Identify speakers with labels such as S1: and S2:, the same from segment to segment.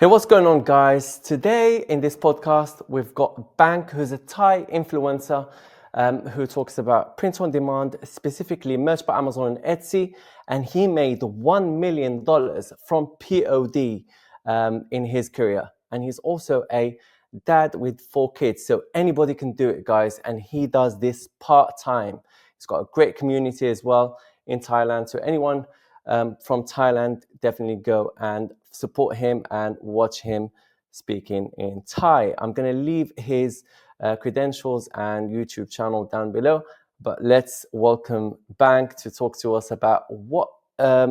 S1: Hey, what's going on, guys? Today in this podcast, we've got Bank, who's a Thai influencer who talks about print on demand, specifically merch by Amazon and Etsy. And he made $1 million from POD in his career. And he's also a dad with 4 kids. So anybody can do it, guys. And he does this part-time. He's got a great community as well in Thailand. So anyone from Thailand, definitely go and support him and watch him speaking in Thai. I'm going to leave his credentials and YouTube channel down below, but let's welcome Bank to talk to us about what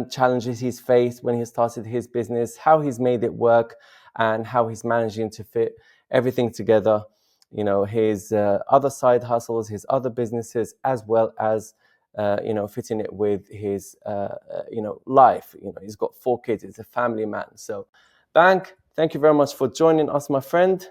S1: challenges he's faced when he started his business, how he's made it work, and how he's managing to fit everything together. You know, his other side hustles, his other businesses, as well as fitting it with his, life. He's got 4 kids. He's a family man. So, Bank, thank you very much for joining us, my friend. Do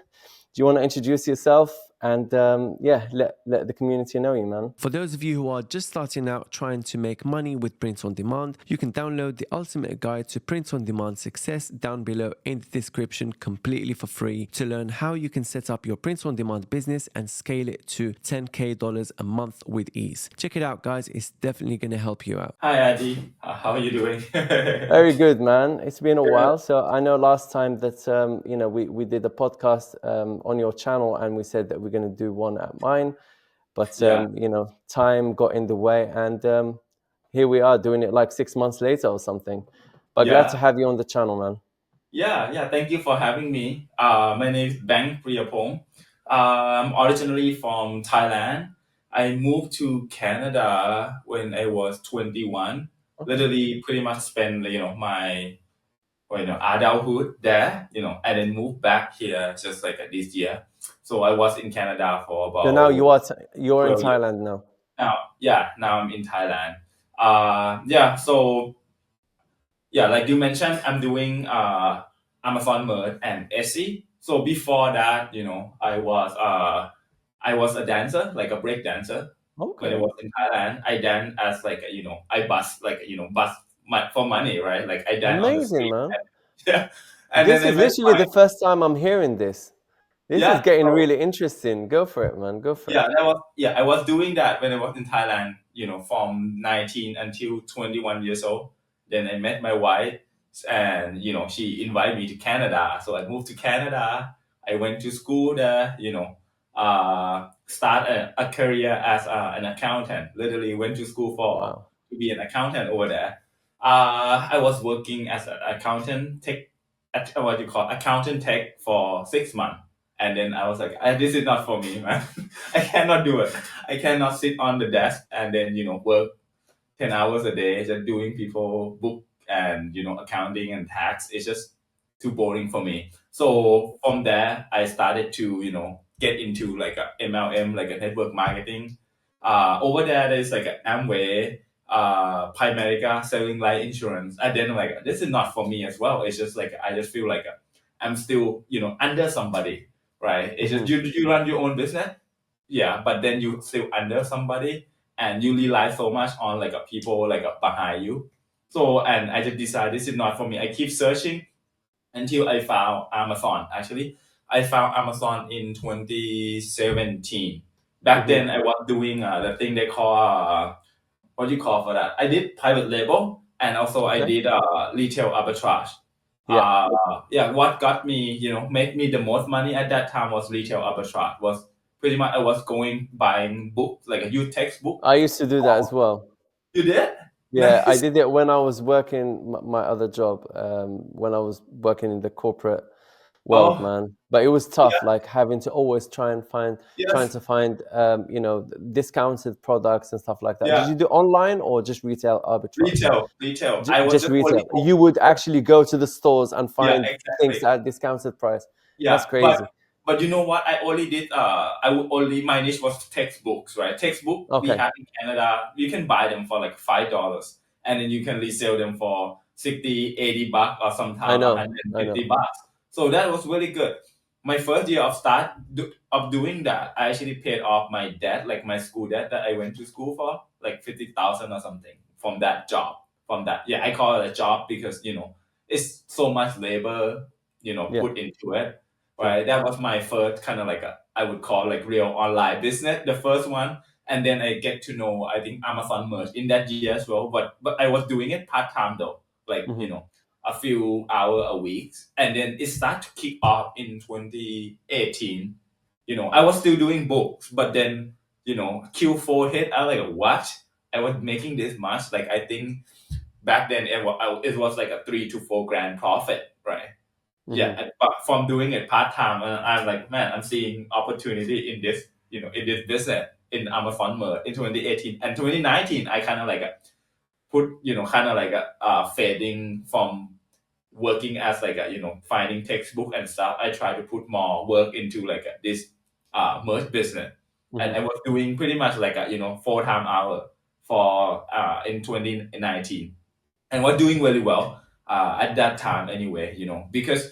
S1: you want to introduce yourself and let the community know you, man?
S2: For those of you who are just starting out trying to make money with print on demand, you can download the ultimate guide to print on demand success down below in the description completely for free to learn how you can set up your print on demand business and scale it to $10K a month with ease. Check it out, guys. It's definitely going to help you out.
S3: Hi, Adi. How are you doing?
S1: Very good, man. It's been a while. So I know last time that we did a podcast on your channel, and we said that we're going to do one at mine, but time got in the way, and here we are doing it like 6 months later or something. But glad to have you on the channel, man.
S3: Yeah. Thank you for having me. My name is Bang Priyapong. I'm originally from Thailand. I moved to Canada when I was 21.
S1: Okay.
S3: Literally, pretty much spent my adulthood there. And then moved back here just like this year. So I was in Canada for about.
S1: So now you're in
S3: 12 years.
S1: Thailand now.
S3: Now I'm in Thailand. Like you mentioned, I'm doing Amazon Merch and Etsy. So before that, I was a dancer, like a break dancer.
S1: Okay.
S3: When I was in Thailand, I dance as I bust for money, right? Like I dance on the street.
S1: Amazing, man.
S3: Yeah. And
S1: This
S3: then
S1: is literally the first time I'm hearing this. This is getting really interesting. Go for it, man. Go for it.
S3: I was doing that when I was in Thailand, from 19 until 21 years old. Then I met my wife, and she invited me to Canada. So I moved to Canada. I went to school there, start a career as an accountant. Literally went to school to be an accountant over there. I was working as an accountant accountant tech for 6 months. And then I was like, this is not for me, man. I cannot do it. I cannot sit on the desk and then, work 10 hours a day just doing people book and, accounting and tax. It's just too boring for me. So from there, I started to, get into like a MLM, like a network marketing. Over there's like an Amway, Primerica selling life insurance. And then like, this is not for me as well. It's just like, I just feel like I'm still, under somebody. Right? It's just you run your own business, but then you still under somebody, and you rely so much on like people behind you. So, and I just decided this is not for me. I keep searching until I found Amazon. Actually, I found Amazon in 2017. Back then, I was doing the thing they call what do you call for that? I did private label, and also I did retail arbitrage. What got me, made me the most money at that time was retail arbitrage. Was pretty much I was buying books, like a youth textbook.
S1: I used to do that as well.
S3: You did?
S1: Yeah, nice. I did it when I was working my other job, when I was working in the corporate world, man. But it was tough, like having to always trying to find, discounted products and stuff like that. Did you do online or just retail arbitrage?
S3: Retail.
S1: Just retail. You would actually go to the stores and find things at discounted price.
S3: Yeah,
S1: that's crazy.
S3: But you know what? I only did. My niche was textbooks, right? Textbook we have in Canada. You can buy them for like $5, and then you can resell them for $60, $80 or sometimes $150. So that was really good. My first year of doing that, I actually paid off my debt, like my school debt that I went to school for, like 50,000 or something from that job. I call it a job because it's so much labor
S1: Yeah.
S3: put into it. Right. That was my first kind of like I would call like real online business, the first one. And then I get to know, I think, Amazon merch in that year as well. But I was doing it part-time though, like,
S1: Mm-hmm.
S3: a few hours a week. And then it started to kick off in 2018. I was still doing books, but then, Q4 hit. I was like, what? I was making this much. Like, I think back then it was like a 3 to 4 grand profit, right? Yeah,
S1: Mm-hmm.
S3: but from doing it part time, I'm like, man, I'm seeing opportunity in this, in this business in Amazon merch in 2018 and 2019. I kind of like put, kind of like fading from working as like finding textbook and stuff. I try to put more work into like this merch business, and I
S1: Mm-hmm.
S3: was doing pretty much like a 4 time hour for in 2019, and was doing really well at that time anyway, because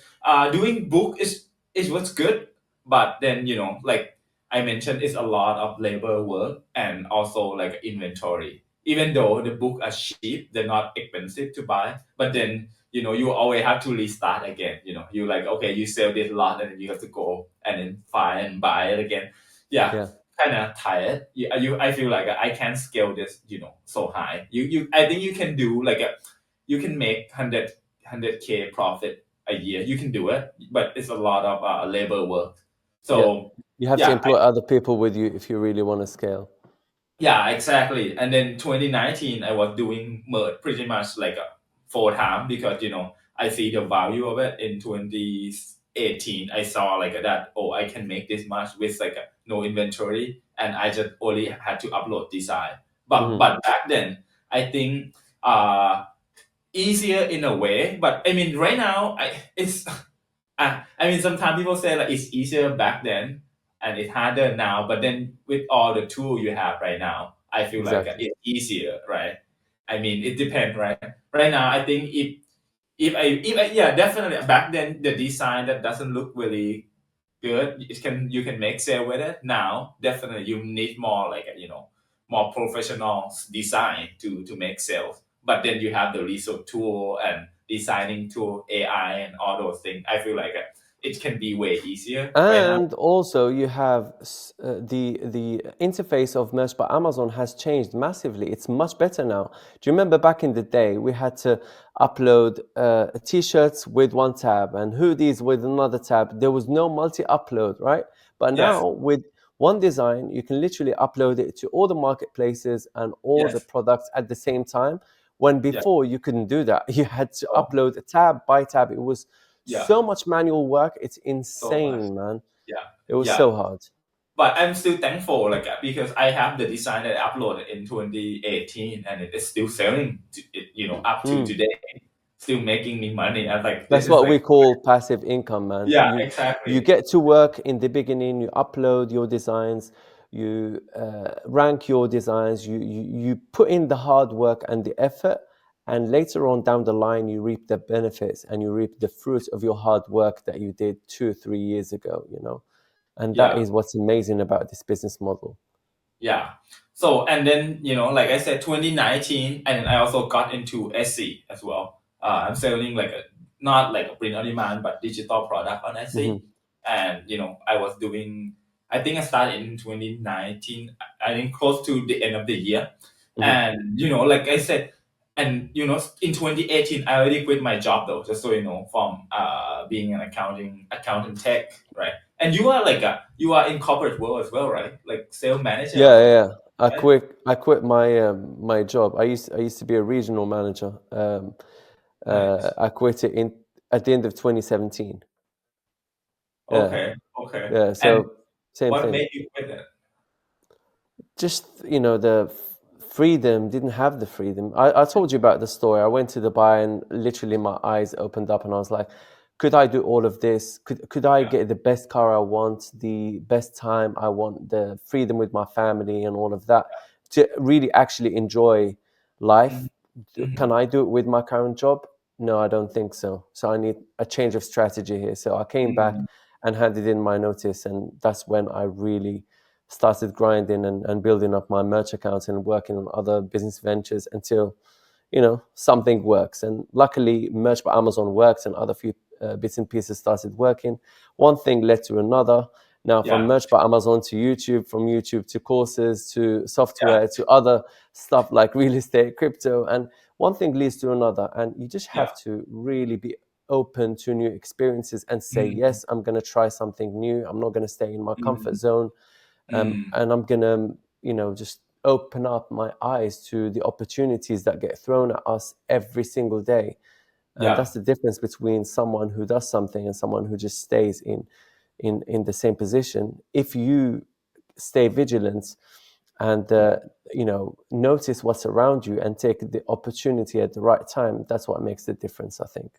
S3: doing book is what's good, but then like I mentioned, it's a lot of labor work and also like inventory. Even though the book are cheap, they're not expensive to buy, but then you always have to restart again. You like, okay, you sell this lot and then you have to go and then find and buy it again. Yeah,
S1: Yeah.
S3: kind of tired. I feel like I can't scale this, so high. I think you can do like you can make 100K profit a year. You can do it, but it's a lot of labor work.
S1: Yeah.
S3: So
S1: You have to
S3: yeah,
S1: employ other people with you if you really want to scale.
S3: yeah, exactly. And then 2019, I was doing merch pretty much like a full time because I see the value of it. In 2018, I saw like that. Oh, I can make this much with like no inventory, and I just only had to upload design. But
S1: Mm-hmm.
S3: but back then, I think easier in a way. But I mean, right now, it's I mean, sometimes people say like it's easier back then and it's harder now. But then with all the tools you have right now, I feel like
S1: Exactly.
S3: it's easier, right? I mean, it depends, right? Right now, I think if I yeah, definitely back then the design that doesn't look really good, you can make sale with it. Now, definitely you need more like more professional design to make sales. But then you have the research tool and designing tool, AI, and all those things. I feel like it can be way easier right now.
S1: And also, you have the interface of Merch by Amazon has changed massively. It's much better now. Do you remember back in the day we had to upload t-shirts with one tab and hoodies with another tab? There was no multi-upload, right? But
S3: Yes,
S1: now with one design, you can literally upload it to all the marketplaces and all the
S3: yes,
S1: products at the same time. When
S3: yeah,
S1: before you couldn't do that, you had to
S3: oh,
S1: upload a tab by tab. It was
S3: yeah,
S1: so much manual work. It's
S3: so much,
S1: insane, man.
S3: yeah,
S1: It was
S3: yeah.
S1: so hard.
S3: But I'm still thankful, like because I have the design that I uploaded in 2018, and it is still selling, up to
S1: Mm.
S3: today, still making me money. I'm like, this
S1: That's
S3: is
S1: what we
S3: like,
S1: call passive income, man.
S3: yeah,
S1: You
S3: exactly,
S1: get to work in the beginning. You upload your designs. You rank your designs. You put in the hard work and the effort, and later on down the line, you reap the benefits and you reap the fruits of your hard work that you did 2 or 3 years ago. And that
S3: yeah.
S1: is what's amazing about this business model.
S3: Yeah. So, and then, like I said, 2019, and I also got into Etsy as well. I'm selling like not like a print on demand, but digital product on
S1: Hmm.
S3: Etsy. And, I was doing, I think I started in 2019, I think close to the end of the year.
S1: Hmm.
S3: And, like I said, and, in 2018, I already quit my job though, just so you know, from being an accountant tech, right? And you are in corporate world as well, right? Like sales manager or
S1: Yeah,
S3: something,
S1: yeah. I
S3: right?
S1: quit. I quit my job. I used to be a regional manager.
S3: Nice.
S1: I quit it in at the end of 2017. Yeah,
S3: Okay. Okay.
S1: yeah.
S3: And
S1: So same
S3: what
S1: thing.
S3: made you quit it?
S1: Just the freedom, didn't have the freedom. I told you about the story. I went to Dubai and literally my eyes opened up and I was like, could I do all of this? Could I
S3: Yeah.
S1: get the best car I want, the best time I want, the freedom with my family and all of that to really actually enjoy life? Can
S3: Mm-hmm.
S1: I do it with my current job? No, I don't think so. So I need a change of strategy here. So I came back
S3: Mm-hmm.
S1: and handed in my notice, and that's when I really started grinding and building up my merch accounts and working on other business ventures until something works. And luckily, Merch by Amazon works, and other few bits and pieces started working. One thing led to another. Now, from Merch by Amazon to YouTube, from YouTube to courses, to software, to other stuff like real estate, crypto, and one thing leads to another. And you just have to really be open to new experiences and say, yes, I'm going to try something new. I'm not going to stay in my comfort zone. And I'm going to, just open up my eyes to the opportunities that get thrown at us every single day. And that's the difference between someone who does something and someone who just stays in the same position. If you stay vigilant and notice what's around you and take the opportunity at the right time, that's what makes the difference, I think.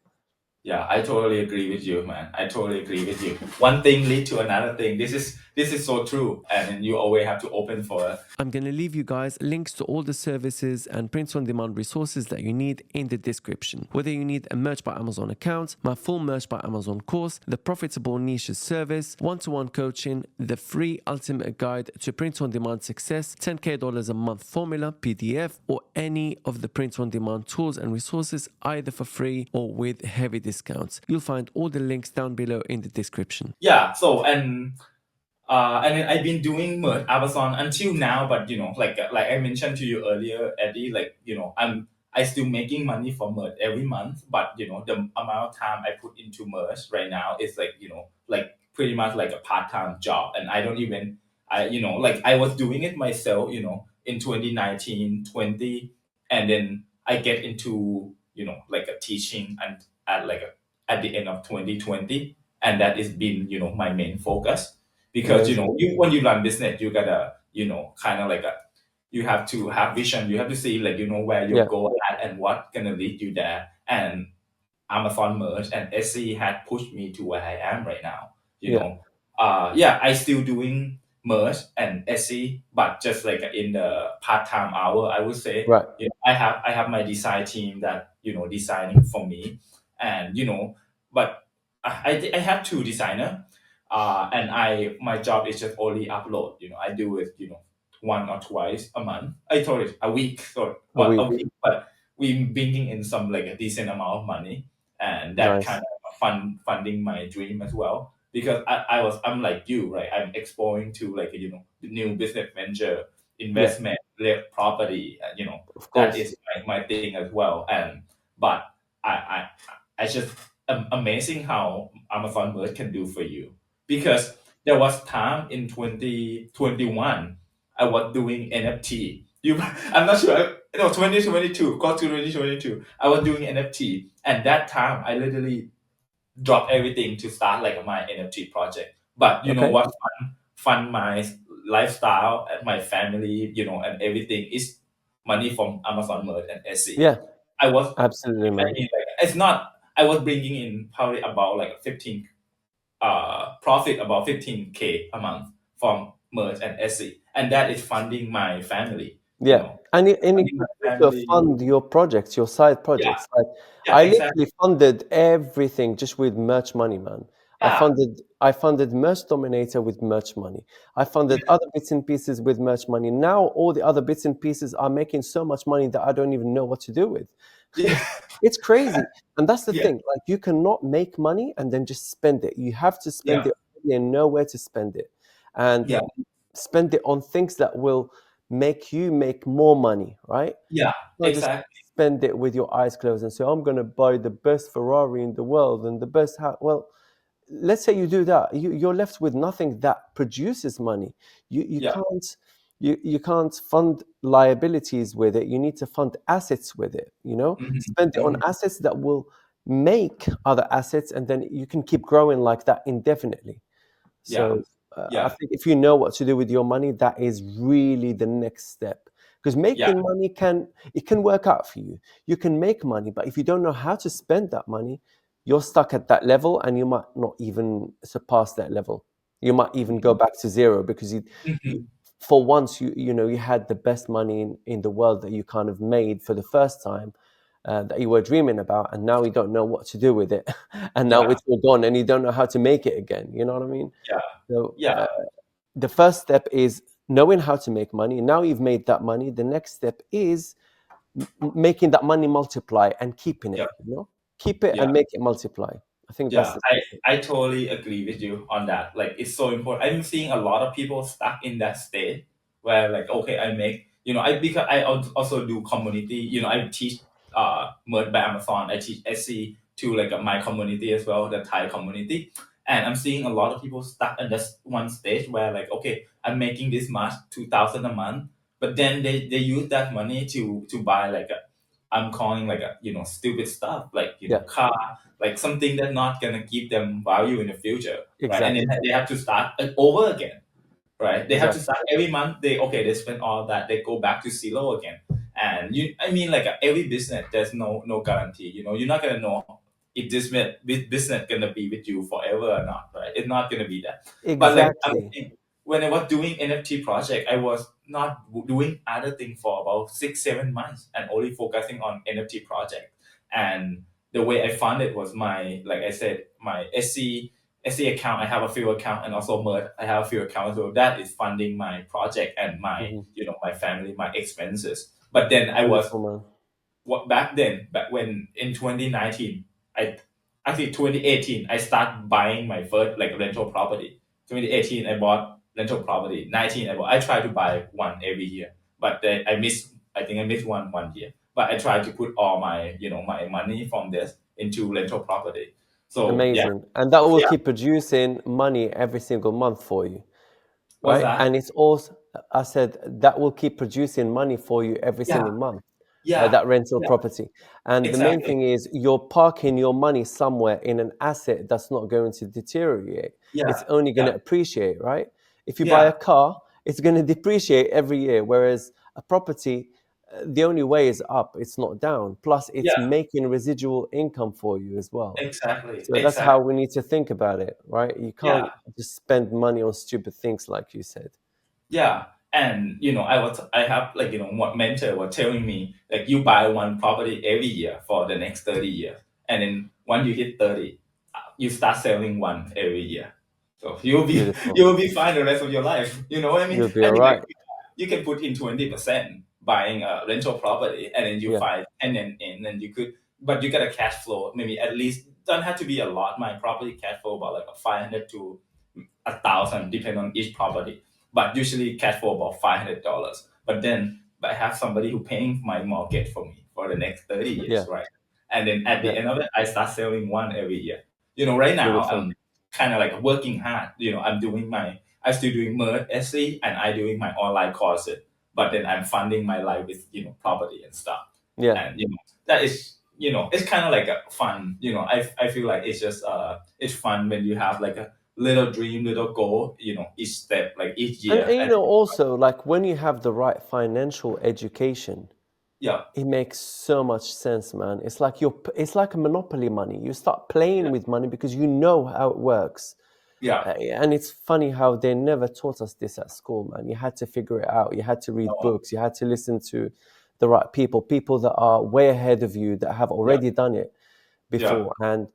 S3: Yeah, I totally agree with you, man. I totally agree with you. One thing lead to another thing. This is so true, and you always have to open for it.
S2: I'm going to leave you guys links to all the services and print-on-demand resources that you need in the description. Whether you need a Merch by Amazon account, my full Merch by Amazon course, the Profitable Niches service, one-to-one coaching, the free ultimate guide to print-on-demand success, $10K a month formula, PDF, or any of the print-on-demand tools and resources, either for free or with heavy discounts. You'll find all the links down below in the description.
S3: Yeah. So and then I've been doing merch Amazon until now, but like I mentioned to you earlier, Eddie, I still making money from merch every month, but the amount of time I put into merch right now is like pretty much like a part-time job, and I don't even I was doing it myself, in 2019, 20, and then I get into like a teaching and at the end of 2020, and that has been my main focus. Because when you run business, you gotta kind of you have to have vision. You have to see where you go at and what gonna lead you there. And Amazon Merch and Etsy had pushed me to where I am right now. I still doing Merch and Etsy, but just like in the part-time hour, I would say.
S1: Right.
S3: I have my design team that designing for me, and but I have two designers. And my job is just only upload. I do it, one or twice a month. I told it a week, a week, but we bringing in some like a decent amount of money, and that kind of funding my dream as well. Because I'm like you, right? I'm exploring to new business venture, investment, property. That is my thing as well. But I just amazing how Amazon Merch can do for you. Because there was time in 2021 I was doing NFT. I'm not sure. 2022, got to 2022. I was doing NFT, and that time I literally dropped everything to start like my NFT project. But what fund my lifestyle and my family, and everything is money from Amazon Merch and Etsy.
S1: Yeah,
S3: I was
S1: absolutely, man.
S3: It's not. I was bringing in probably about like 15 profit about 15K a month from Merch and Etsy, and that is funding my family.
S1: And it also fund your projects, your side projects. I literally funded everything just with merch money, man. I funded Merch Dominator with merch money. I funded other bits and pieces with merch money. Now all the other bits and pieces are making so much money that I don't even know what to do with. It's crazy. And that's the thing. Like, you cannot make money and then just spend it. You have to spend it and know where to spend it. And spend it on things that will make you make more money, right?
S3: Exactly.
S1: Just spend it with your eyes closed and say, I'm going to buy the best Ferrari in the world and the best house. Well, let's say you do that. You're left with nothing that produces money. You can't fund liabilities with it. You need to fund assets with it, spend it on assets that will make other assets, and then you can keep growing like that indefinitely. So I think if you know what to do with your money, that is really the next step. Because making money can work out for you. You can make money, but if you don't know how to spend that money, you're stuck at that level, and you might not even surpass that level. You might even go back to zero, because for once you had the best money in the world that you kind of made for the first time, that you were dreaming about, and now you don't know what to do with it, and now it's all gone, and you don't know how to make it again. You know what I mean? So the first step is knowing how to make money. Now you've made that money. The next step is making that money multiply and keeping it. Keep it and make it multiply. I think that's
S3: Yeah,
S1: the secret.
S3: I totally agree with you on that. Like, it's so important. I'm seeing a lot of people stuck in that state where, like, okay, I make, because I also do community, I teach Merge by Amazon, I teach SC to like my community as well, the Thai community. And I'm seeing a lot of people stuck in this one stage where, like, okay, I'm making this much, 2,000 a month, but then they use that money to buy like I'm calling like stupid stuff, like
S1: Yeah,
S3: car, like something that's not gonna give them value in the future, right? And then
S1: exactly,
S3: they have to start over again, right? They have to
S1: exactly,
S3: start every month. They spend all that, they go back to zero again. And I mean, like every business, there's no guarantee. You're not gonna know if this business gonna be with you forever or not, right? It's not gonna be that. But like
S1: exactly.
S3: when I was doing NFT project, I was not doing other thing for about 6-7 months and only focusing on NFT project. And the way I funded was my, like I said, my SC account. I have a few account, and also Merge. I have a few accounts. So that is funding my project and my,
S1: Hmm.
S3: my family, my expenses. But then I was
S1: Beautiful, man.
S3: back when in 2019, I actually 2018, I start buying my first like rental property. 2018, I bought rental property. 19, I try to buy one every year, but then I think I missed one year. But I try to put all my my money from this into rental property. So yeah,
S1: Amazing. And that will
S3: yeah.
S1: keep producing money every single month for you,
S3: What's
S1: right?
S3: that?
S1: And it's also, I said, that will keep producing money for you every
S3: Yeah,
S1: single month,
S3: yeah,
S1: that rental
S3: yeah,
S1: property. And the main
S3: exactly.
S1: thing is you're parking your money somewhere in an asset that's not going to deteriorate. It's
S3: Yeah,
S1: only going
S3: yeah,
S1: to appreciate, right? If you buy a
S3: yeah,
S1: car, it's going to depreciate every year, whereas a property, the only way is up, it's not down. Plus, it's
S3: yeah,
S1: making residual income for you as well.
S3: exactly,
S1: So that's how
S3: exactly.
S1: we need to think about it, right? You can't
S3: Yeah.
S1: just spend money on stupid things like you said.
S3: Yeah, and I have like what mentor was telling me, like, you buy one property every year for the next 30 years, and then when you hit 30, you start selling one every year. So you'll be
S1: Beautiful.
S3: you'll be fine the rest of your life. You know what I mean?
S1: You'll be
S3: I
S1: all
S3: mean, like,
S1: right.
S3: you can put in 20% buying a rental property, and then you
S1: Yeah.
S3: find tenant in, and you could, but you get a cash flow maybe at least, don't have to be a lot. My property cash flow about like a 500 to 1,000 depending on each property, but usually cash flow about $500. But then I have somebody who paying my mortgage for me for the next 30 years,
S1: Yeah.
S3: right? And then at the
S1: Yeah.
S3: end of it, I start selling one every year. Right now
S1: Beautiful.
S3: I'm kind of like working hard. I'm still doing Merge SC, and I doing my online courses, but then I'm funding my life with property and stuff.
S1: Yeah.
S3: And that is, it's kind of like a fun. I feel like it's just it's fun when you have like a little dream, little goal, each step, like each year.
S1: And also, like, when you have the right financial education,
S3: Yeah,
S1: it makes so much sense, man. It's like a monopoly money. You start playing
S3: yeah,
S1: with money because you know how it works.
S3: yeah.
S1: And it's funny how they never taught us this at school, man. You had to figure it out. You had to read
S3: No,
S1: books. You had to listen to the right people that are way ahead of you, that have
S3: yeah,
S1: already done it
S3: yeah,
S1: before. And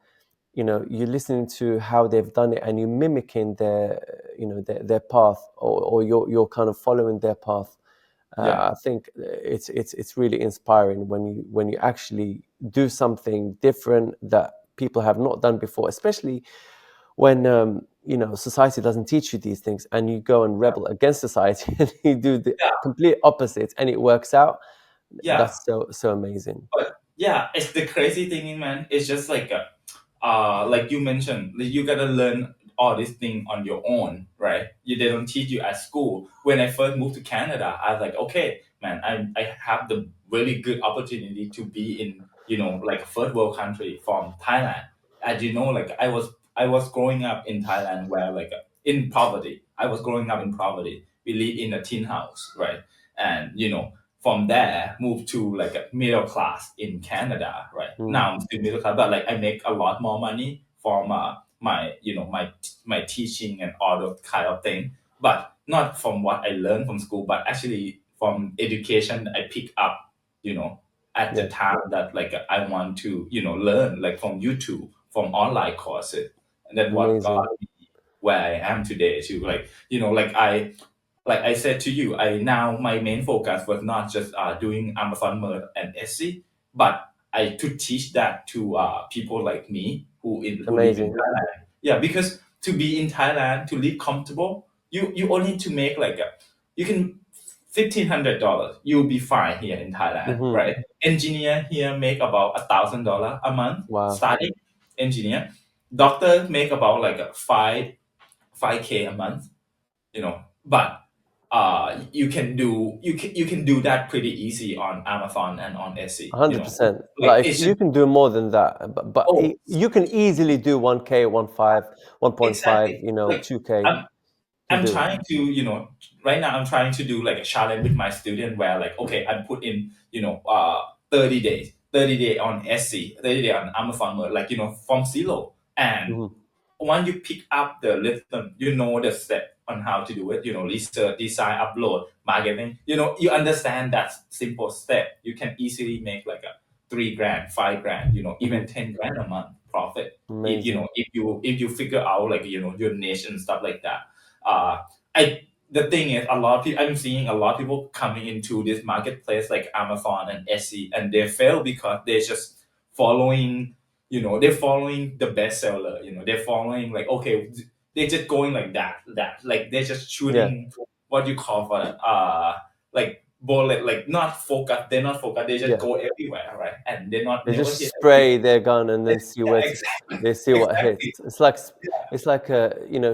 S1: you're listening to how they've done it, and you're mimicking their path, or you're kind of following their path.
S3: yeah,
S1: I think it's really inspiring when you actually do something different that people have not done before, especially when society doesn't teach you these things, and you go and rebel against society and you do the
S3: yeah,
S1: complete opposite, and it works out.
S3: yeah.
S1: That's so amazing.
S3: But yeah, it's the crazy thing, man. It's just like you mentioned, like, you gotta learn all these things on your own, right? They don't teach you at school. When I first moved to Canada, I was like, okay, man, I have the really good opportunity to be in, like a first world country from Thailand. As you know, like I was growing up in Thailand where like in poverty. I was growing up in poverty. We live in a tin house, right? And from there move to like a middle class in Canada, right?
S1: Mm,
S3: Now I'm still middle class, but like I make a lot more money from my my teaching and all those kind of thing, but not from what I learned from school, but actually from education I pick up, you know, at the
S1: yeah,
S3: time that like I want to learn like from YouTube, from online courses, and then what got
S1: amazing.
S3: me where I am today too. Like like I said to you, I now my main focus was not just doing Amazon Merch and Etsy, but I to teach that to people like me who live in
S1: Amazing.
S3: Thailand. Yeah, because to be in Thailand, to live comfortable, you only need to make like you can $1,500. You'll be fine here in Thailand,
S1: Hmm.
S3: right? Engineer here make about $1,000 a month,
S1: Wow.
S3: starting engineer. Doctor make about like a five K a month, but you can do that pretty easy on Amazon and on Etsy,
S1: 100%.
S3: like
S1: Like
S3: it's just
S1: you can do more than that, but
S3: oh
S1: you can easily do 1K, 1.5, 1.5,
S3: exactly like
S1: 2K.
S3: I'm
S1: Can
S3: I'm
S1: do it.
S3: trying to, right now I'm trying to do like a challenge with my student where like, okay, I put in, 30 days, 30 day on Etsy, 30 day on Amazon, like, from zero. And
S1: Hmm.
S3: once you pick up the rhythm, you know the step on how to do it, research, design, upload, marketing, you understand that simple step. You can easily make like a 3 grand, 5 grand, even
S1: Hmm.
S3: 10 grand a month profit. If
S1: Amazing.
S3: if you figure out like your niche and stuff like that. uh I the thing is a lot of people I'm seeing a lot of people coming into this marketplace like Amazon and Etsy, and they fail because they're just following, they're following the bestseller, they're following like, okay, they're just going like that like they're just
S1: Yeah.
S3: shooting what you call for it, like bullet, like not focused, they're not focused, they just
S1: Yeah.
S3: go everywhere, right? And they're not
S1: They
S3: never
S1: just
S3: hit
S1: spray their gun and then see
S3: yeah,
S1: where
S3: exactly.
S1: they see what hits.
S3: Exactly.
S1: It's like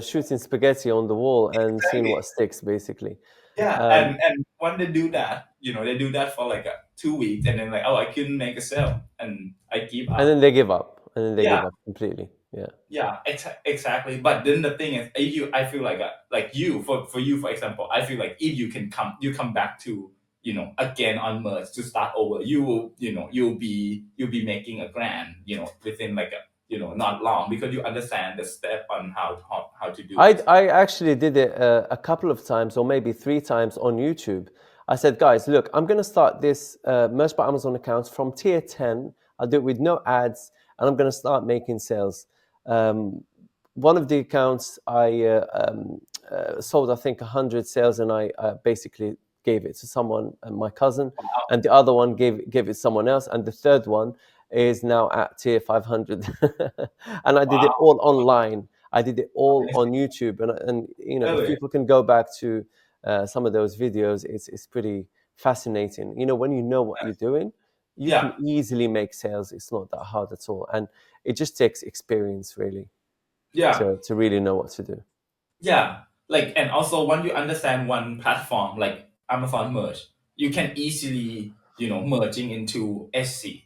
S1: shooting spaghetti on the wall and seeing
S3: Exactly.
S1: what sticks, basically.
S3: Yeah,
S1: Um,
S3: and when they do that, they do that for like 2 weeks, and then like, oh, I couldn't make a sale, and I give
S1: and then
S3: up.
S1: they give up, and then they
S3: Yeah,
S1: give up completely. Yeah.
S3: yeah, exactly. But then the thing is, if you, I feel like you, for you, for example, I feel like if you come back to, again on merge to start over, you will, you'll be making a grand, within like not long, because you understand the step on how to do this.
S1: I actually did it a couple of times, or maybe 3 times on YouTube. I said, guys, look, I'm going to start this Merch by Amazon accounts from tier 10. I'll do it with no ads, and I'm going to start making sales. One of the accounts I sold, I think, 100 sales, and I basically gave it to someone, my cousin, and the other one gave it to someone else, and the third one is now at tier 500. And I did it
S3: Wow,
S1: all online. I did it all on
S3: amazing.
S1: YouTube, and if
S3: Really?
S1: people can go back to some of those videos, it's pretty fascinating. When you know what you're doing, you can
S3: Yeah,
S1: easily make sales. It's not that hard at all, and it just takes experience really
S3: yeah.
S1: to really know what to do.
S3: Yeah, like, and also when you understand one platform like Amazon Merge, you can easily, merging into Etsy,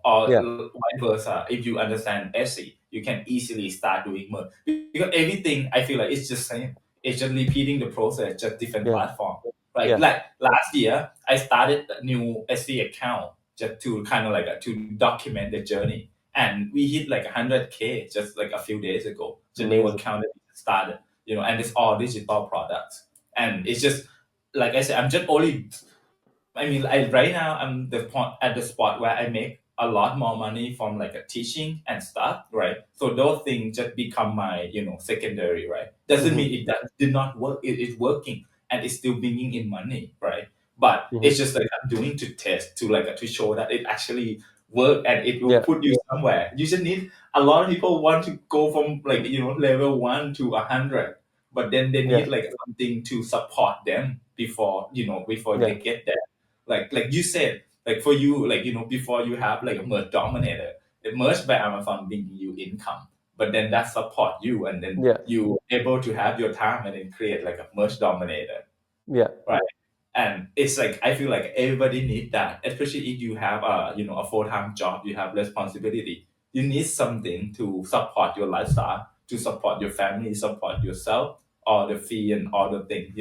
S3: or
S1: Yeah,
S3: vice versa. If you understand Etsy, you can easily start doing merge, because everything I feel like it's just same. It's just repeating the process, just different
S1: yeah,
S3: platform. Right?
S1: yeah,
S3: Like last year, I started a new Etsy account just to kind of like to document the journey, and we hit like 100K just like a few days ago. The new
S1: amazing.
S3: account that we started, and it's all digital products. And it's just like I said, I'm just only. I mean, right now I'm the point at the spot where I make a lot more money from like a teaching and stuff, right? So those things just become my, secondary, right? Doesn't
S1: Hmm.
S3: mean it did not work. It is working and it's still bringing in money, right? But
S1: Hmm.
S3: it's just like I'm doing to test to like to show that it actually work and it will
S1: Yeah,
S3: put you somewhere. You just need a lot of people want to go from like level 1 to 100, but then they
S1: yeah,
S3: need like something to support them before
S1: yeah,
S3: they get there. Like you said, like for you, like before you have like a merge dominator, it merged by Amazon bringing you income, but then that support you, and then
S1: yeah,
S3: you able to have your time and then create like a merge dominator,
S1: yeah,
S3: right? And it's like I feel like everybody need that, especially if you have a full-time job, you have responsibility, you need something to support your lifestyle, to support your family, support yourself, all the fee and all the things,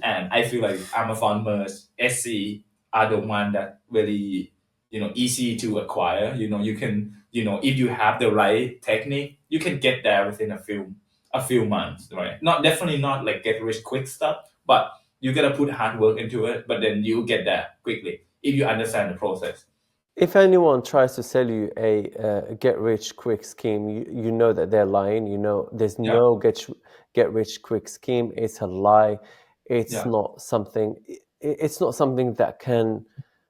S3: and I feel like Amazon merge, Etsy are the one that really, easy to acquire. You can, if you have the right technique, you can get there within a few months, right? Not definitely not like get rich quick stuff, but you gotta put hard work into it, but then you get there quickly if you understand the process.
S1: If anyone tries to sell you a get rich quick scheme, you know that they're lying. There's
S3: Yeah,
S1: no get rich quick scheme. It's a lie. It's
S3: yeah,
S1: not something. It's not something that can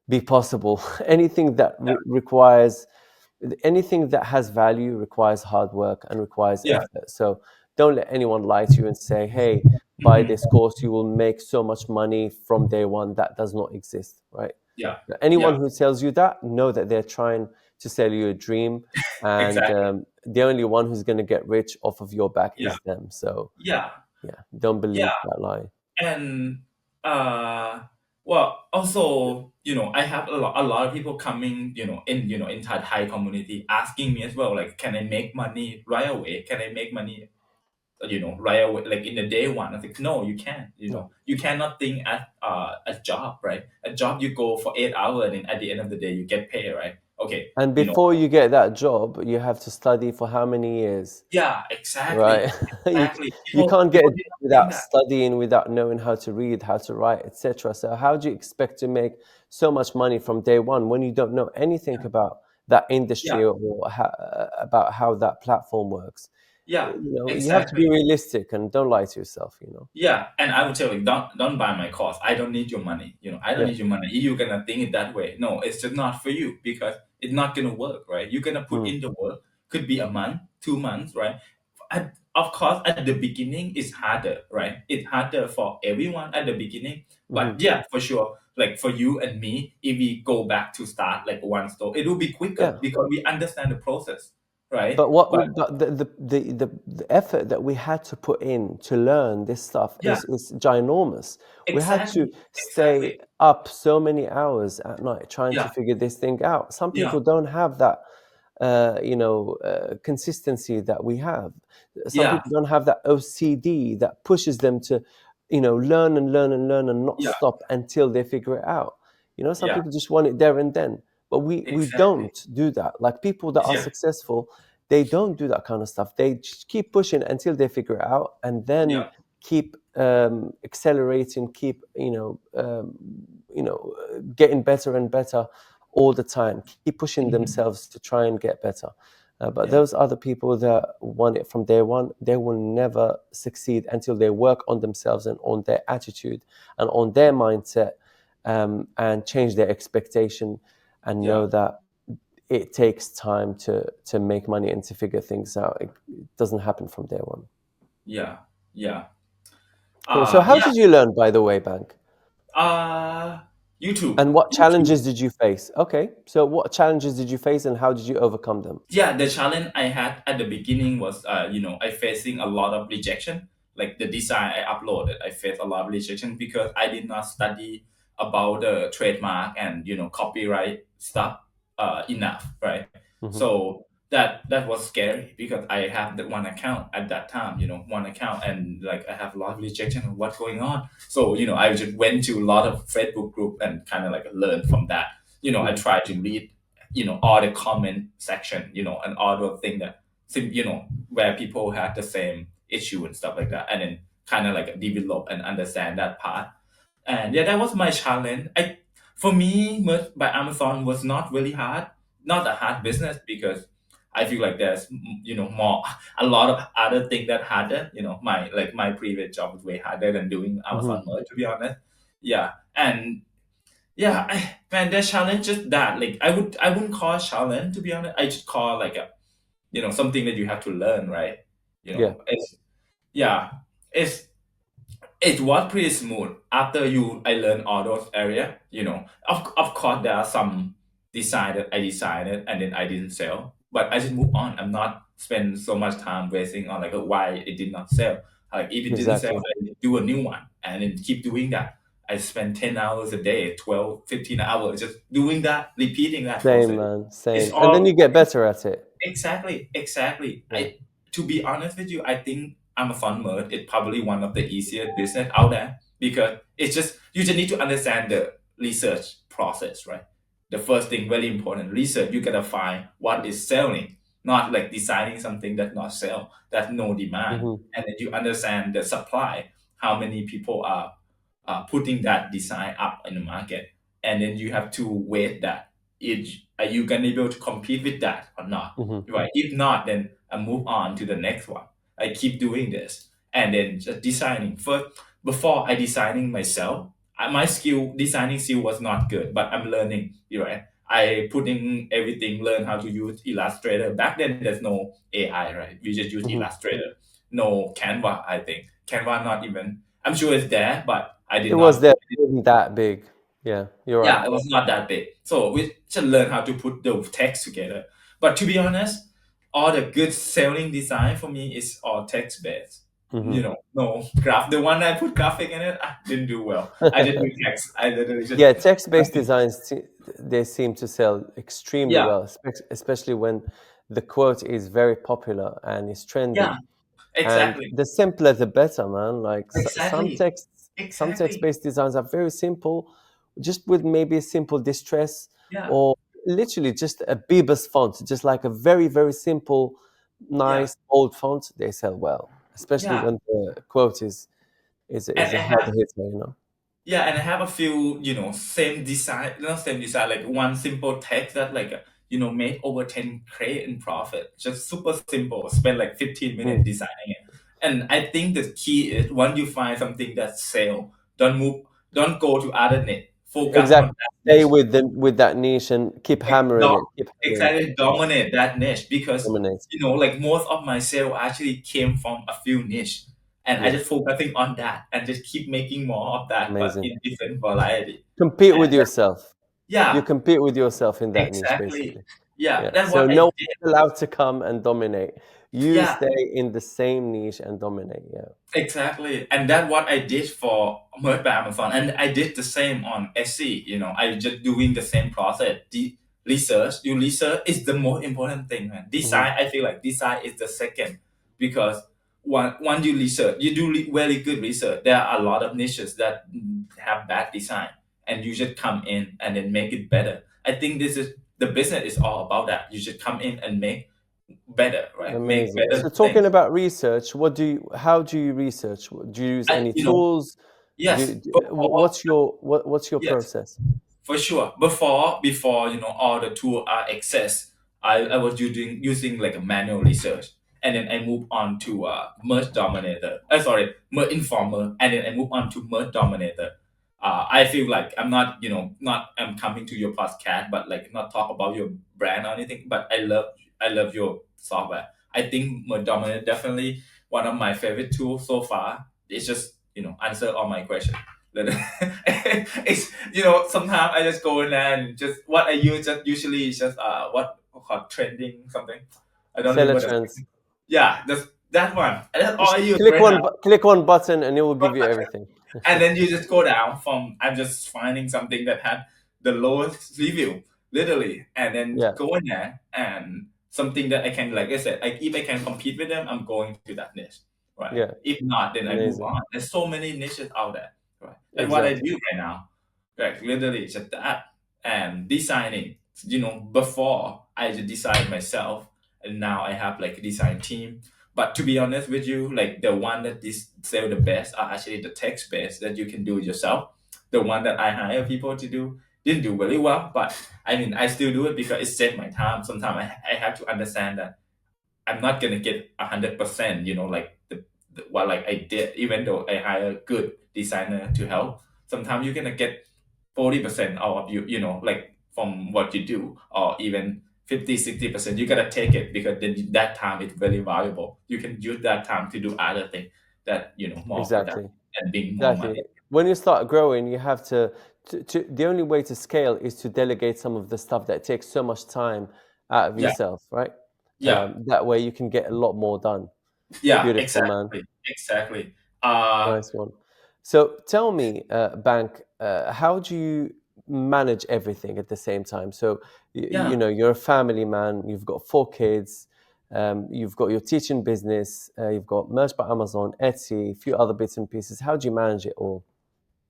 S1: be possible. Anything that
S3: yeah,
S1: requires anything that has value requires hard work and requires
S3: Yeah.
S1: effort. So don't let anyone lie to you and say, hey, buy
S3: Mhm.
S1: this course, you will make so much money from day one. That does not exist, right?
S3: Yeah.
S1: Anyone
S3: Yeah.
S1: who tells you that, know that they're trying to sell you a dream, and
S3: Exactly.
S1: the only one who's going to get rich off of your back
S3: Yeah.
S1: is them. So
S3: Yeah.
S1: yeah, don't believe
S3: Yeah.
S1: that lie.
S3: And well, also, I have a lot of people coming, in Thai community asking me as well, like, can I make money right away? Can I make money, right away, like in the day one? I think, no, you can't.
S1: No.
S3: You cannot think at a job, right? A job you go for 8 hours, and at the end of the day you get paid, right? Okay,
S1: And before you get that job, you have to study for how many years?
S3: yeah,
S1: Right.
S3: exactly,
S1: you,
S3: exactly.
S1: you
S3: People
S1: can't get a
S3: people
S1: job
S3: did not think
S1: without
S3: that.
S1: studying, without knowing how to read, how to write, etc. So how do you expect to make so much money from day one when you don't know anything
S3: Yeah,
S1: about that
S3: yeah,
S1: industry, or about how that platform works?
S3: yeah,
S1: You have to
S3: exactly.
S1: be realistic and don't lie to yourself.
S3: Yeah, and I would tell you, don't buy my course. I don't need your money. I don't
S1: Yeah.
S3: need your money. If you're gonna think it that way, no, it's just not for you because it's not gonna work, right? You're gonna put
S1: Mm,
S3: in the work. Could be a month, 2 months, right? Of course, at the beginning, it's harder, right? It's harder for everyone at the beginning,
S1: mhm.
S3: but yeah, for sure. Like for you and me, if we go back to start like one store, it will be quicker
S1: Yeah.
S3: because we understand the process, right?
S1: But
S3: But
S1: the effort that we had to put in to learn this stuff
S3: yeah,
S1: is ginormous. We had to
S3: exactly,
S1: stay
S3: exactly.
S1: up so many hours at night trying to
S3: Yeah,
S1: figure this thing out. Some
S3: yeah,
S1: people don't have that consistency that we have. Some
S3: yeah,
S1: people don't have that OCD that pushes them to, learn and learn and learn and not
S3: yeah.
S1: stop until they figure it out. Some
S3: Yeah,
S1: people just want it there and then. But we
S3: exactly.
S1: don't do that. Like people that are
S3: Yeah,
S1: successful, they don't do that kind of stuff. They just keep pushing until they figure it out, and then
S3: yeah,
S1: keep accelerating, keep getting better and better all the time. Keep pushing
S3: mhm,
S1: themselves to try and get better. But
S3: yeah,
S1: those other people that want it from day one, they will never succeed until they work on themselves and on their attitude and on their mindset, and change their expectation, and
S3: yeah,
S1: know that it takes time to make money and to figure things out. It doesn't happen from day one.
S3: yeah, yeah.
S1: Cool. So how
S3: Yeah,
S1: did you learn, by the way, Bank?
S3: uh, YouTube,
S1: And what
S3: YouTube.
S1: challenges did you face? Okay. So what challenges did you face and how did you overcome them?
S3: Yeah, the challenge I had at the beginning was, I facing a lot of rejection. Like the design I uploaded, I faced a lot of rejection because I did not study about the trademark and copyright stuff enough, right?
S1: Hmm.
S3: So that was scary because I have the one account at that time, one account, and like I have a lot of rejection of what's going on. So I just went to a lot of Facebook group and kind of like learned from that. I
S1: Hmm.
S3: tried to read all the comment section, and all the thing that where people have the same issue and stuff like that, and then kind of like develop and understand that part. And yeah, that was my challenge. For me, merch by Amazon was not really hard, not a hard business because I feel like there's more a lot of other things that harder. My previous job was way harder than doing
S1: Hmm.
S3: Amazon merch, to be honest. Yeah, and yeah, man, there's challenge just that. Like I wouldn't call it challenge, to be honest. I just call like a something that you have to learn, right?
S1: Yeah.
S3: It's yeah, it's it was pretty smooth after I learned all those area. Of course there are some design that I designed it and then I didn't sell, but I just move on. I'm not spend so much time wasting on like why it did not sell. Like if it didn't sell,
S1: Exactly.
S3: I do a new one and then keep doing that. I spend 10 hours a day, 12, 15 hours just doing that, repeating that
S1: Same,
S3: process.
S1: man.
S3: It's
S1: Same. And then
S3: all
S1: you get better at it.
S3: exactly, exactly.
S1: Yeah.
S3: To be honest with you, I think Amazon Merch is probably one of the easiest business out there because it's just you just need to understand the research process, right? The first thing, very important, research. You gotta find what is selling, not like designing something that not sell, that no demand,
S1: Hmm.
S3: and then you understand the supply, how many people are putting that design up in the market, and then you have to weight that. Are you gonna be able to compete with that or not?
S1: Hmm.
S3: Right? If not, then I move on to the next one. I keep doing this, and then just designing. First, before I designing myself, my skill designing skill was not good, but I'm learning. Right? I putting everything, learn how to use Illustrator. Back then, there's no AI, right? We just use Illustrator. No Canva, I think. Canva not even. I'm sure it's there, but I
S1: It
S3: did
S1: was
S3: not
S1: there.
S3: put.
S1: It wasn't that big. Yeah, you're right.
S3: Yeah, it was not that big. So we should learn how to put the text together. But to be honest, all the good selling design for me is all text based. No graph. The one I put graphic in it, I didn't do well. I just do text. I literally just
S1: Yeah, text-based designs, they seem to sell extremely
S3: yeah,
S1: well, especially when the quote is very popular and is
S3: yeah,
S1: trendy. And
S3: exactly,
S1: the simpler, the better, man. Like
S3: exactly,
S1: some
S3: exactly.
S1: text-based designs are very simple, just with maybe a simple distress
S3: Yeah,
S1: or literally just a Bebas font, just like a very, very simple,
S3: yeah,
S1: nice, bold font. They sell well, especially
S3: yeah.
S1: when the quote
S3: And
S1: is a
S3: I
S1: hard
S3: have
S1: hitter.
S3: Yeah, and I have a few, same design, not same design, like one simple text that made over 10K in profit. Just super simple. Spend like 15 minutes
S1: Mm.
S3: designing it. And I think the key is once you find something that sell, don't move, don't go to other niche. Focus on
S1: Exactly.
S3: that
S1: Stay
S3: niche.
S1: with that niche and keep
S3: Like,
S1: hammering it. Keep hammering it.
S3: exactly dominate that niche because
S1: Dominate.
S3: like most of my sale actually came from a few niche, and I
S1: Yeah.
S3: just focusing on that and just keep making more of that, but
S1: Amazing.
S3: in different variety.
S1: Compete
S3: And
S1: with yourself. You
S3: yeah,
S1: compete with yourself in that niche,
S3: exactly.
S1: basically.
S3: Yeah,
S1: Yeah.
S3: that's
S1: So
S3: what
S1: no
S3: I
S1: one's
S3: did.
S1: allowed to come and dominate. You
S3: Yeah,
S1: stay in the same niche and dominate. Yeah.
S3: exactly. And that's what I did for Merch by Amazon. And I did the same on Etsy. I just doing the same process. The research, you research is the most important thing, man.
S1: Hmm.
S3: Design, I feel like design is the second because once you research, you do very good research. There are a lot of niches that have bad design, and you should come in and then make it better. I think this is the business is all about that. You should come in and make better, right? Make
S1: Amazing.
S3: better
S1: So talking
S3: things.
S1: about research, how do you research? Do you use
S3: I,
S1: any
S3: you know,
S1: tools?
S3: yes, before,
S1: What's your
S3: yes,
S1: process?
S3: for sure. Before all the tool are access, I was using like a manual research, and then I moved on to merge dominator. Sorry, merge informer, and then I moved on to merge dominator. I feel like I'm not not I'm coming to your podcast, but like not talk about your brand or anything. But I love your software. I think merge dominator definitely one of my favorite tools so far. It's just answer all my questions. It's sometimes I just go in there and just what I use just usually is just what called trending something. I don't
S1: Seller
S3: remember the
S1: trends.
S3: yeah, just that one. And that's all
S1: Just
S3: I use right now.
S1: click one button and it will give you everything.
S3: And then you just go down from I'm just finding something that had the lowest review, literally, and then
S1: Yeah.
S3: go in there and something that I can, like I said, if I can compete with them, I'm going to that niche, right?
S1: Yeah.
S3: If not, then I move
S1: Amazing.
S3: on. There's so many niches out there, right? That's what I
S1: Exactly.
S3: do right now, like literally just that and designing. Before I just design myself, and now I have like a design team, but to be honest with you, like the one that this sell the best are actually the text based that you can do yourself. The one that I hire people to do didn't do very well, but I mean I still do it because it saved my time. Sometimes I have to understand that I'm not gonna get 100%, like what like I did, even though I hire a good designer to help. Sometimes you're gonna get 40% out of like from what you do, or even 50, 60%. You gotta take it because then that time is very valuable. You can use that time to do other things that more productive
S1: Exactly.
S3: and bring more
S1: Exactly.
S3: money.
S1: When you start growing, you have the only way to scale is to delegate some of the stuff that takes so much time out of
S3: Yeah,
S1: yourself, right?
S3: yeah,
S1: That way you can get a lot more done.
S3: yeah,
S1: Beautiful, man.
S3: exactly. Uh,
S1: Nice one. So tell me, Bank, how do you manage everything at the same time? So,
S3: yeah.
S1: you're a family man, you've got 4 kids, you've got your teaching business, you've got Merch by Amazon, Etsy, a few other bits and pieces. How do you manage it all?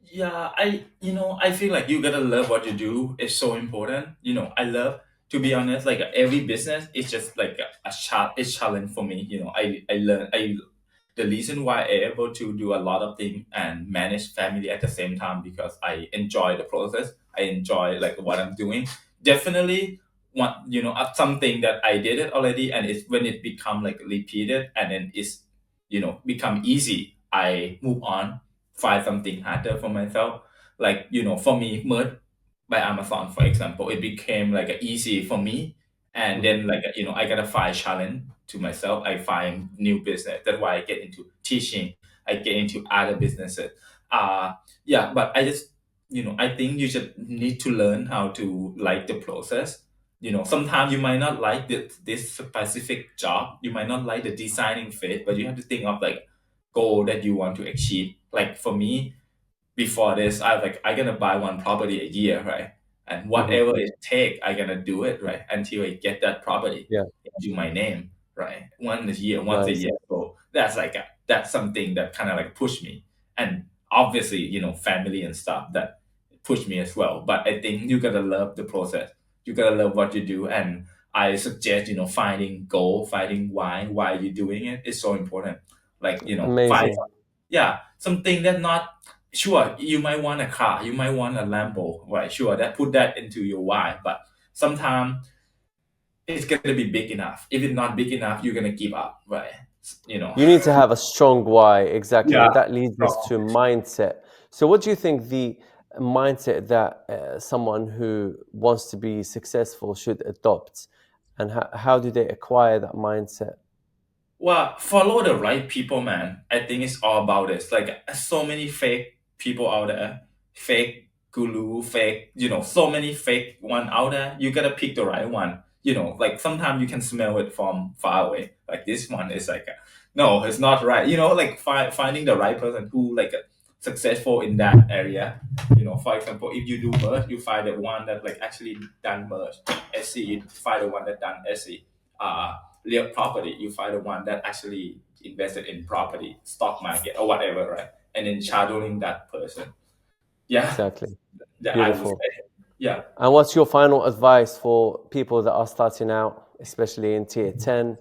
S3: Yeah, I feel like you gotta love what you do. It's so important. I love to be honest. Like every business is just like it's challenge for me. I learn. The reason why I able to do a lot of things and manage family at the same time because I enjoy the process. I enjoy like what I'm doing. Definitely, something that I did it already, and it's when it become like repeated and then it's become easy. I move on, find something harder for myself. Like for me, merch. by Amazon, for example, it became like easy for me. And then like I gotta find challenge to myself. I find new business. That's why I get into teaching. I get into other businesses. Yeah, but I just I think you should need to learn how to like the process. Sometimes you might not like this specific job. You might not like the designing phase, but you have to think of like goal that you want to achieve. Like for me, before this, I was like, I gonna buy one property a year, right? And whatever it take, I gonna do it, right? Until I get that property
S1: Yeah,
S3: into my name, right? Once a
S1: nice.
S3: year. So that's something that kind of like pushed me. And obviously, family and stuff that push me as well. But I think you gotta love the process. You gotta love what you do. And I suggest, finding goal, finding why you're doing it is so important. Like, find
S1: Amazing.
S3: yeah, something that not sure, you might want a car, you might want a Lambo, right? Sure, that put that into your why, but sometimes it's gonna be big enough. If it's not big enough, you're gonna give up, right? You know.
S1: You need to have a strong why, exactly.
S3: Yeah.
S1: And that leads us to mindset. So, what do you think the mindset that someone who wants to be successful should adopt? And how do they acquire that mindset?
S3: Well, follow the right people, man. I think it's all about this. Like so many fake people out there, fake guru, fake, so many fake one out there. You gotta pick the right one. Like sometimes you can smell it from far away. Like this one is like, no, it's not right. Like finding the right person who like successful in that area. For example, if you do merge, you find the one that like actually done merge. SC, you find the one that done SC. Real property, you find the one that actually invested in property, stock market or whatever, right? And then shadowing that person. Yeah,
S1: Exactly.
S3: that I would
S1: Beautiful.
S3: say. Yeah.
S1: And what's your final advice for people that are starting out, especially in tier 10?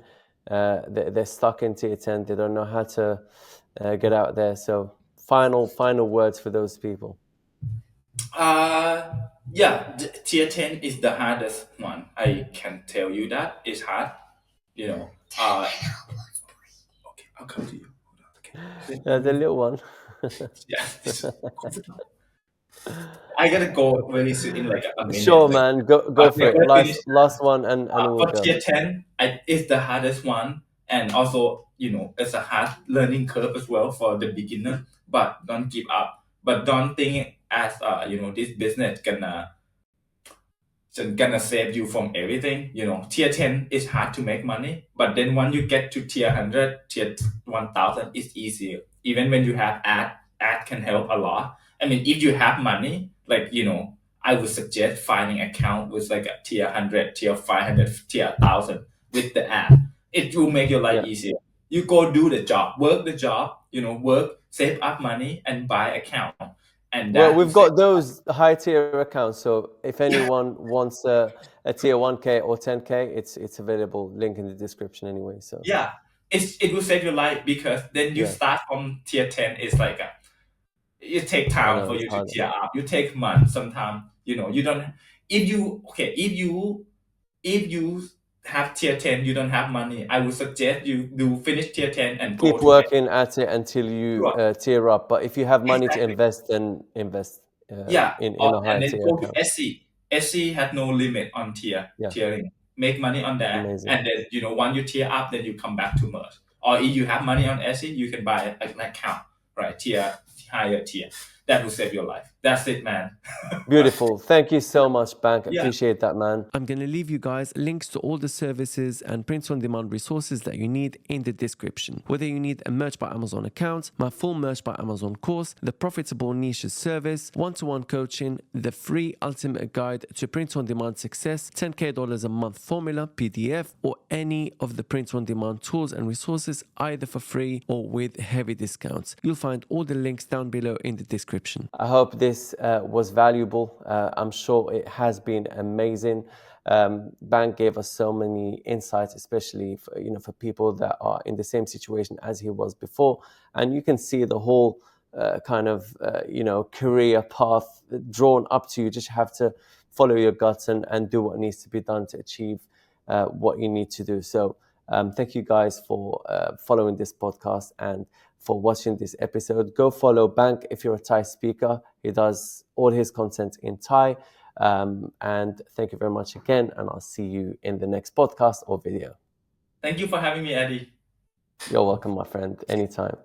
S1: They're stuck in tier 10. They don't know how to get out there. So, final words for those people.
S3: Yeah, tier 10 is the hardest one. I can tell you that it's hard. You know, okay, I'll come to you. Okay.
S1: The little one.
S3: Yeah. I gotta go very soon in like a minute.
S1: Sure, man. Go for
S3: Okay,
S1: it.
S3: let's finish.
S1: Last one, and we'll
S3: For
S1: go.
S3: tier 10, it's the hardest one. And also, it's a hard learning curve as well for the beginner. But don't give up. But don't think as, this business gonna save you from everything. Tier 10 is hard to make money. But then when you get to tier 100, tier 1000, it's easier. Even when you have ad can help a lot. I mean, if you have money, like, I would suggest finding account with like a tier 100, tier 500, tier 1000 with the ad. It will make your life
S1: Yeah.
S3: easier. You go do the job, work the job, work, save up money and buy account. And
S1: Well,
S3: that will
S1: we've
S3: save.
S1: got those high tier accounts. So if anyone wants a tier 1K or 10K, it's available. Link in the description anyway. So
S3: Yeah, it will save your life because then you
S1: yeah,
S3: start from tier 10. It's like it take
S1: I
S3: time
S1: know
S3: for
S1: it's
S3: you to
S1: hard.
S3: tier up. You take months sometimes. You don't. If you have tier 10, you don't have money. I would suggest you do finish tier 10 and go
S1: Keep
S3: to
S1: working at it until you
S3: Sure.
S1: tier up. But if you have money to
S3: Exactly.
S1: invest, then invest
S3: Yeah,
S1: in a high
S3: and then
S1: tier
S3: go to
S1: account.
S3: SC. SC had no limit on
S1: Yeah,
S3: tiering. Make money on that,
S1: amazing.
S3: and then once you tier up, then you come back to merge. Or if you have money on SC, you can buy an account, right? Higher tier. That will save your life. That's it, man.
S1: Beautiful. Thank you so much, Bank.
S3: Yeah.
S1: Appreciate that, man.
S2: I'm going to leave you guys links to all the services and print on demand resources that you need in the description. Whether you need a Merch by Amazon account, my full Merch by Amazon course, the Profitable Niches service, one-to-one coaching, the free ultimate guide to print on demand success, $10K a month formula, PDF, or any of the print on demand tools and resources either for free or with heavy discounts. You'll find all the links down below in the description.
S1: I hope this was valuable. I'm sure it has been amazing. Bank gave us so many insights, especially for people that are in the same situation as he was before, and you can see the whole career path drawn up to you. Just have to follow your guts and do what needs to be done to achieve what you need to do. So thank you guys for following this podcast and for watching this episode. Go follow Bank if you're a Thai speaker. He does all his content in Thai. And thank you very much again, and I'll see you in the next podcast or video.
S3: Thank you for having me, Eddie.
S1: You're welcome, my friend, anytime.